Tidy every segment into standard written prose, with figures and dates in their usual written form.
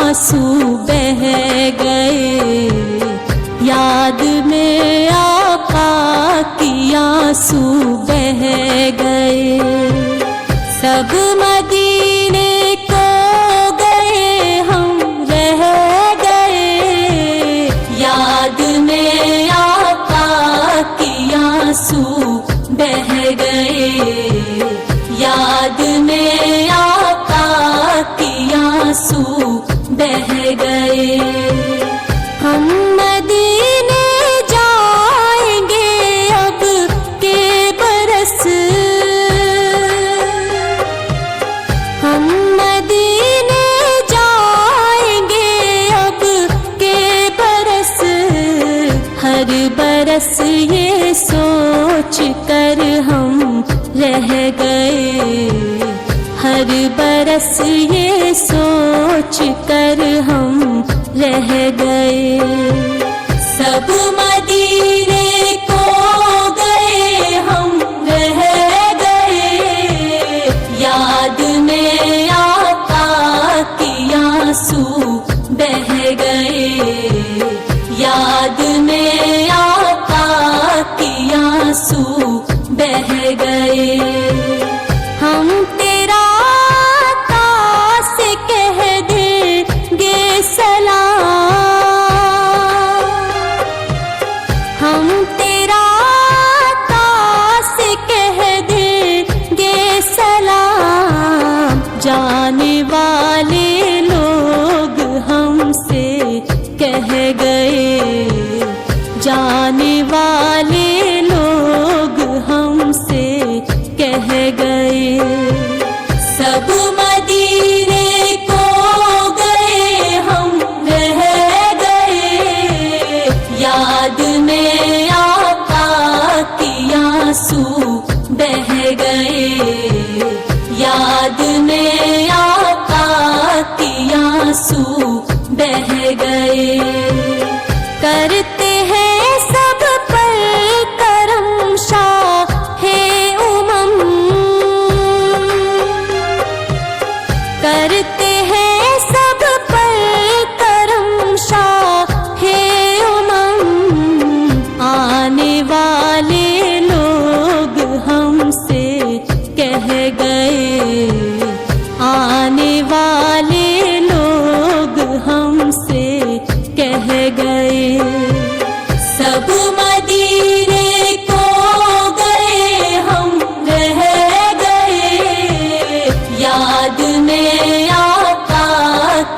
आंसू बह गए, याद में आका की आंसू बह गए। सब मदीने को गए हम रह गए, याद में आका की आंसू बह गए, याद में आका की आंसू बह गए। हम मदीने जाएंगे अब के बरस, हम मदीने जाएंगे अब के बरस। हर बरस ये सोच कर हम रह गए, हर बरस ये सोच कर हम रह गए। सब मदीने को गए हम रह गए, याद में आका की आंसू बह गए, याद में आका की आंसू बह गए। हम तेरा आका से कह देंगे सलाम, हम तेरा आका से कह देंगे सलाम। जाने वाले लोग हमसे कह गए, जाने वाले लोग हमसे कह गए। सब मदीने को गए हम रह गए, याद में आका की आंसू बह गए, याद में आका की आंसू बह गए। करते हैं सब पर करम शाहे उमम, करते हैं सब पर करम शाहे उमम। आने वाले लोग हमसे कह गए, आने वाले लोग हमसे कह गए। सब मदीने को गए हम रह गए, याद में आका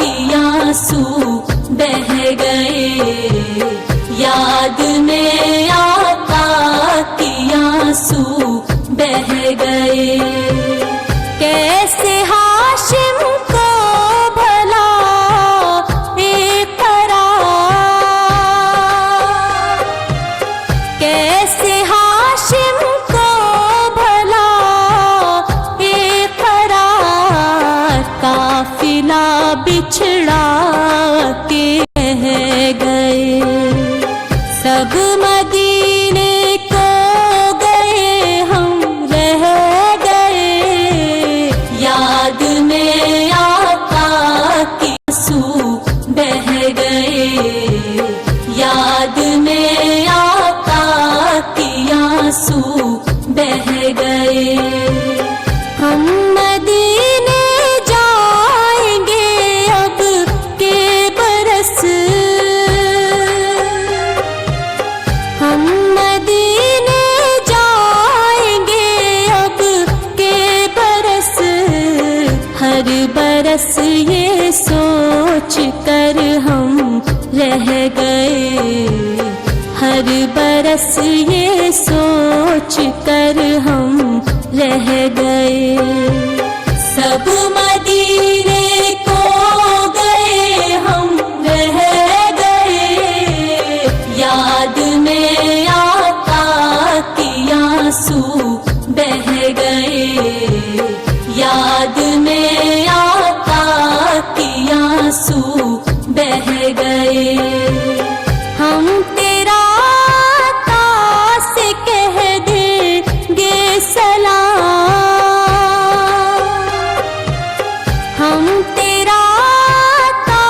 की आंसू बह गए, याद में आका की आंसू बह गए। कैसे हाशिम को भला कैसे हाशिम को भला बेकरार, काफिला बिछड़ा के रह गए। सब मदीने को गए हम रह गए, याद में आका की आंसू बह गए, याद में आका की आंसू बह गए। हम मदीने जाएंगे अब के बरस, हम मदीने जाएंगे अब के बरस। हर बरस ये सोच कर हम रह गए, हर बरस ये सोच कर हम रह गए। सब मदीने को गए हम रह गए, याद में आका की आंसू बह गए, याद में आका की आंसू बह गए। हम तेरा आका से कह देंगे सलाम, हम तेरा आका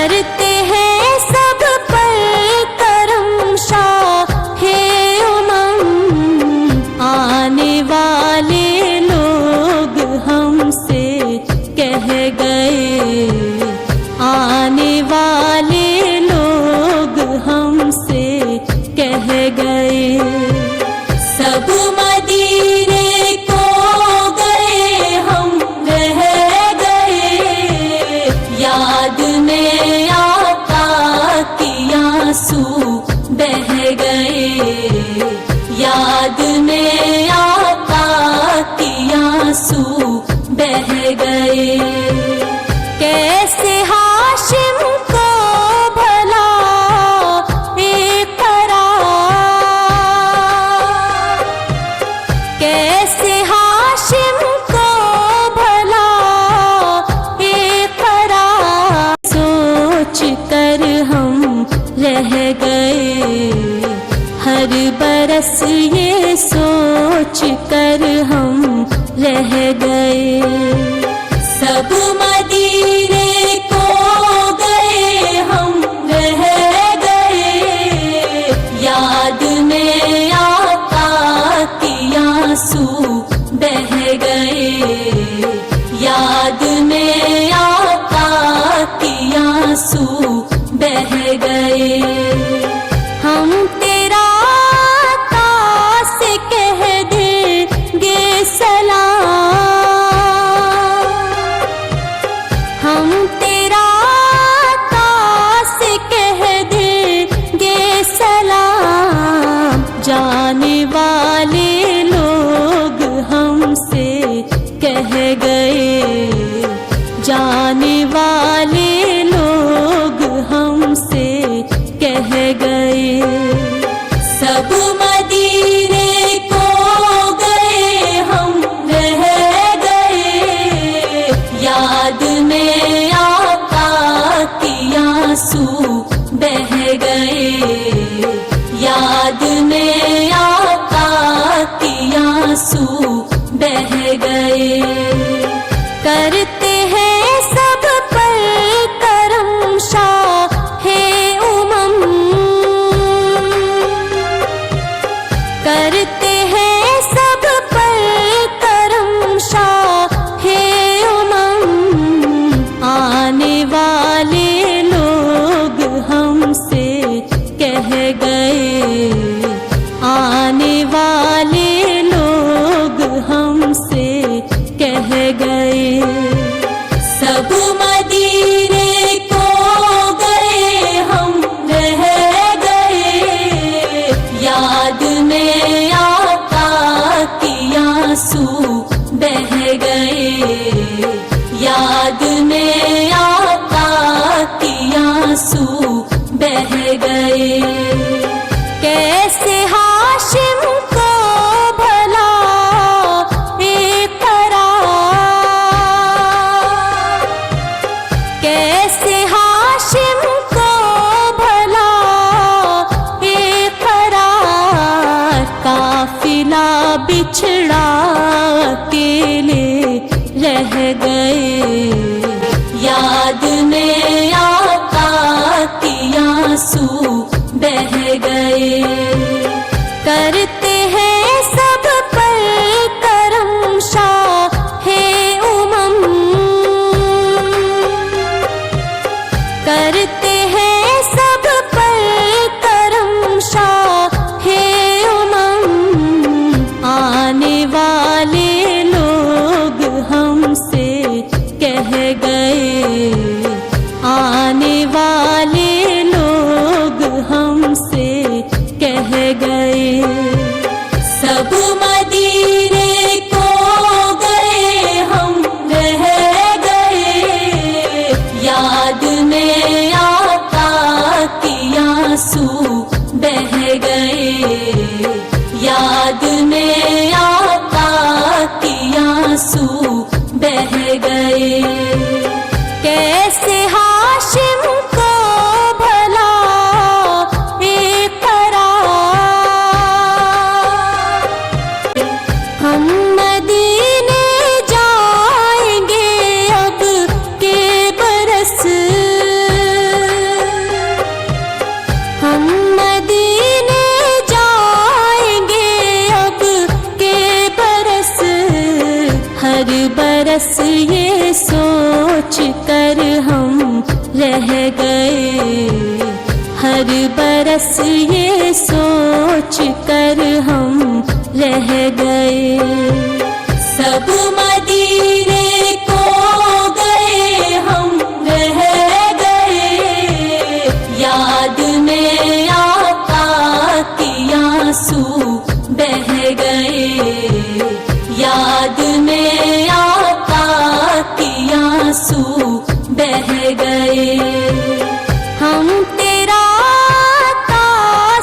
करते हैं सब पर करम शाहे उमंग। आने वाले लोग हमसे कह गए, आने वाले लोग हमसे कह गए, सब मदीने को गए हम रह गए। याद में आका की आंसू बह गए, याद में आका की आंसू बह गए। कैसे हाशिम को भला बेकरार, कैसे हाशिम को भला बेकरार। सोच कर हम रह गए, हर बरस ये सोच कर हम रह गए, सब मदीने को गए हम रह गए। याद में आका की आंसू बह गए, याद में आका की आंसू बह गए। हम तेरा आका से कह देंगे सलाम, हम तेरा आका से कह देंगे सलाम। जाने वाले लोग हमसे कह गए, जाने वाले लोग हमसे कह गए, सब मदीने को गए हम रह गए। याद में आका की आंसू बह गए, याद में आका की आंसू बह गए। करते हैं सब पर करम शाहे उमंग, करते हैं सब पर करम शाहे उमंग। आने वाले लोग हमसे कह गए, आने वाले लोग हमसे कह गए, सब मदीने को गए हम रह गए। याद में आका की आंसू बह गए, याद में आका की आंसू बह गए। कैसे हाशिम को भला बेकरार, कैसे हाशिम को भला बेकरार। काफिला बिछड़ा अकेले रह गए, याद में आका की आंसू बह गए। करते हैं सब पर करम शाहे उमंग, करते हैं सब पर करम शाहे उमंग। आने वाले लोग हमसे कह गए, आने वाले लोग हमसे कह गए, सब मदीने को गए हम रह गए। याद में आका की आंसू बह गए, याद में आका की आंसू बह गए। कैसे हाशिम को भला बेकरार, हम मदीने जाएंगे अब के बरस। बरस ये सोच कर हम रह गए, हर बरस ये सोच कर हम रह गए। सब मदीने को गए हम रह गए, याद में आका की आंसू बह गए, याद में आका की आंसू बह गए। हम तेरा आका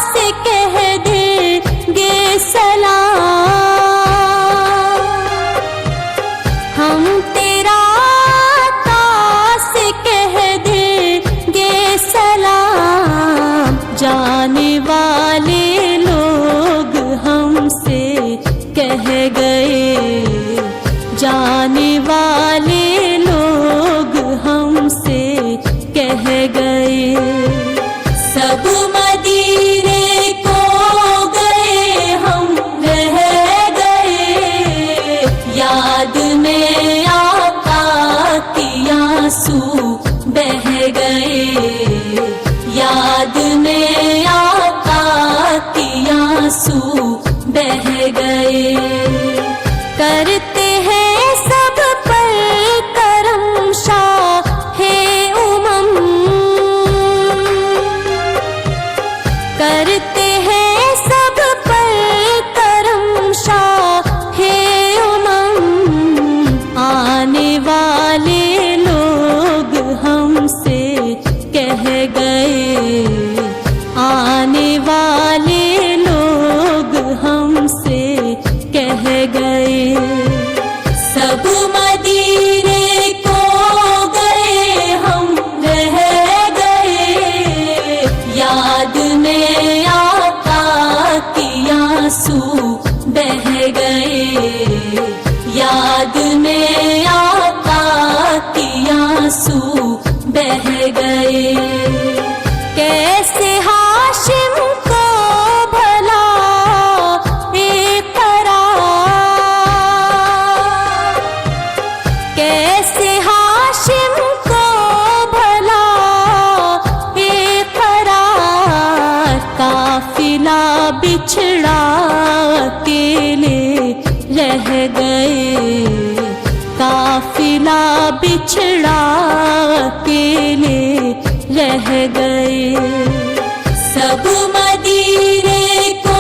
से कह देंगे सलाम, हम तेरा आका से कह देंगे सलाम। जाने वाले लोग हमसे कह गए, जाने वाले लोग हमसे कह गए। सब मदीने को गए हम रह गए, याद में आका की आंसू बह गए, याद में आका की आंसू बह गए। करते हैं सब पर करम शाहे उमम, करते हैं सब पर करम शाहे उमम। आने वाले लोग हमसे कह गए, आने वाले लोग हमसे कह गए। सब मदीने को गए हम रह गए, याद में आका की आंसू बह गए, याद में आका की आंसू बह गए। कैसे हाशिम को भला एक करार, कैसे हाशिम को भला एक करार। काफिला बिछड़ा अकेले रह गए, काफिला बिछड़ा अकेले रह गए। सब मदीने को